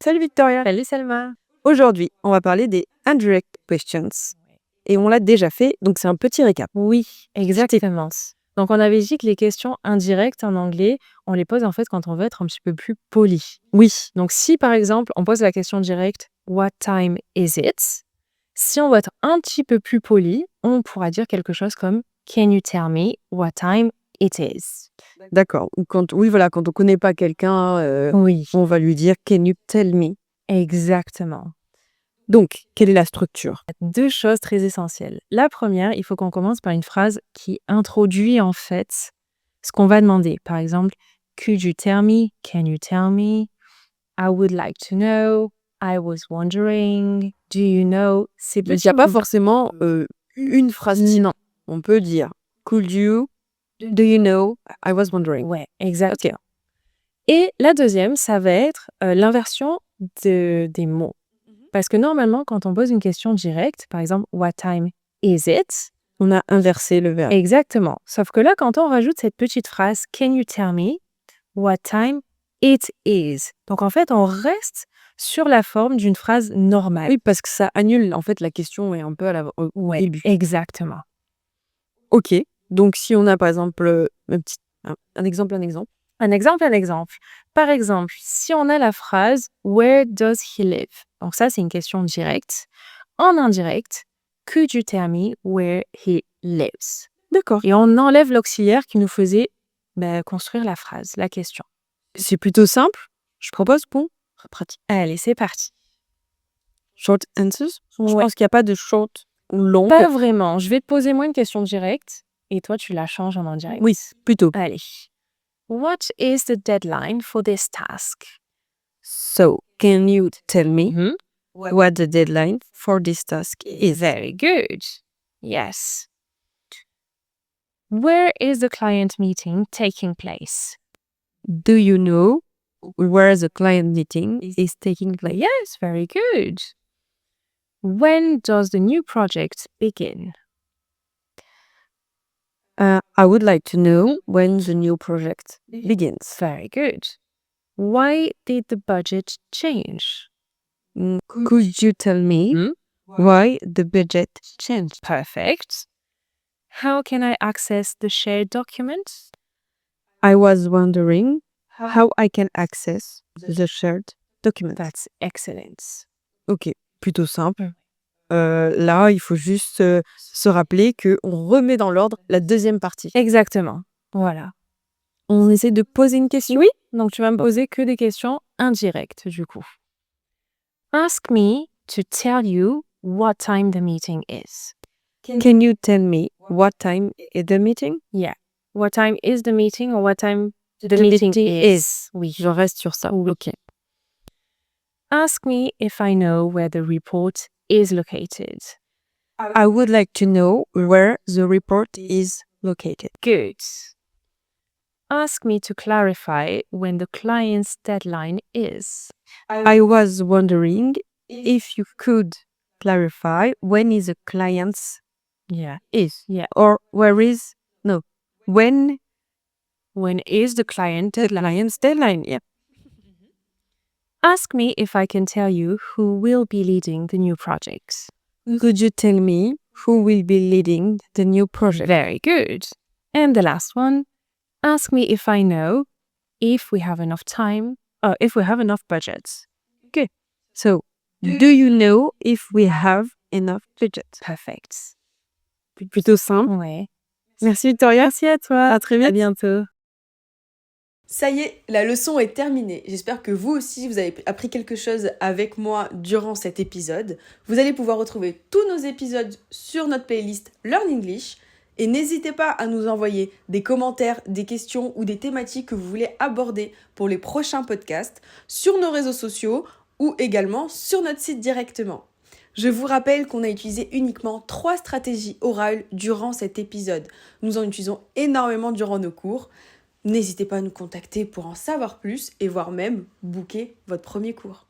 Salut Victoria. Salut Selma. Aujourd'hui, on va parler des indirect questions. Et on l'a déjà fait, donc c'est un petit récap. Oui, exactement. Donc on avait dit que les questions indirectes en anglais, on les pose en fait quand on veut être un petit peu plus poli. Oui, Donc si par exemple on pose la question directe What time is it? Si on veut être un petit peu plus poli, on pourra dire quelque chose comme Can you tell me what time it is? d'accord. Ou quand on connaît pas quelqu'un, Oui, on va lui dire Can you tell me? exactement. Donc, quelle est la structure? Deux choses très essentielles. La première, il faut qu'on commence par une phrase qui introduit en fait ce qu'on va demander. Par exemple, Could you tell me? Can you tell me? I would like to know. I was wondering. Do you know? C'est Il n'y a pas forcément une phrase type. Non. On peut dire Could you? Do you know? I was wondering. Ouais, exactement. Et la deuxième, ça va être l'inversion des mots. Parce que normalement, quand on pose une question directe, par exemple, What time is it? On a inversé le verbe. Exactement. Sauf que là, quand on rajoute cette petite phrase Can you tell me what time it is? Donc en fait, on reste sur la forme d'une phrase normale. Oui, parce que ça annule en fait la question est un peu au Ouais, début. exactement. Ok. Donc si on a par exemple un exemple. Un exemple. Par exemple, si on a la phrase Where does he live? Donc ça, c'est une question directe. En indirect, Could you tell me where he lives? D'accord. Et on enlève l'auxiliaire qui nous faisait construire la phrase, la question. C'est plutôt simple. Je propose qu'on pratique. Allez, c'est parti. Short answers. Je Ouais. pense qu'il n'y a pas de short ou long. Pas vraiment. Je vais te poser moi une question directe et toi, tu la changes en indirect. Oui, plutôt. Allez. What is the deadline for this task? So, can you tell me what the deadline for this task is? Very good. Yes. Where is the client meeting taking place? Do you know where the client meeting is taking place? Yes, very good. When does the new project begin? I would like to know when the new project begins. Very good. Why did the budget change? Could you tell me why the budget changed? Perfect. How can I access the shared document? I was wondering how I can access the shared document. That's excellent. Ok, plutôt simple. Là, il faut juste se rappeler qu'on remet dans l'ordre la deuxième partie. Exactement. Voilà. On essaie de poser une question. Oui, donc tu vas me poser que des questions indirectes du coup. Ask me to tell you what time the meeting is. Can you tell me what time is the meeting? Yeah. What time is the meeting or what time the meeting is? Oui. Je reste sur ça. Ok. Ask me if I know where the report is located. I would like to know where the report is located. Good. Ask me to clarify when the client's deadline is. I was wondering if you could clarify when is the client's is. Yeah. Or where is when is the client's deadline? Yeah. Ask me if I can tell you who will be leading the new projects. Could you tell me who will be leading the new project? Very good. And the last one, ask me if I know if we have enough time, if we have enough budgets. Okay. So, do you know if we have enough budget? Perfect. Plutôt simple. Ouais. Merci Victoria. Merci à toi. À très vite. À bientôt. Ça y est, la leçon est terminée. J'espère que vous aussi, vous avez appris quelque chose avec moi durant cet épisode. Vous allez pouvoir retrouver tous nos épisodes sur notre playlist Learn English. Et n'hésitez pas à nous envoyer des commentaires, des questions ou des thématiques que vous voulez aborder pour les prochains podcasts sur nos réseaux sociaux ou également sur notre site directement. Je vous rappelle qu'on a utilisé uniquement 3 stratégies orales durant cet épisode. Nous en utilisons énormément durant nos cours. N'hésitez pas à nous contacter pour en savoir plus et voire même booker votre premier cours.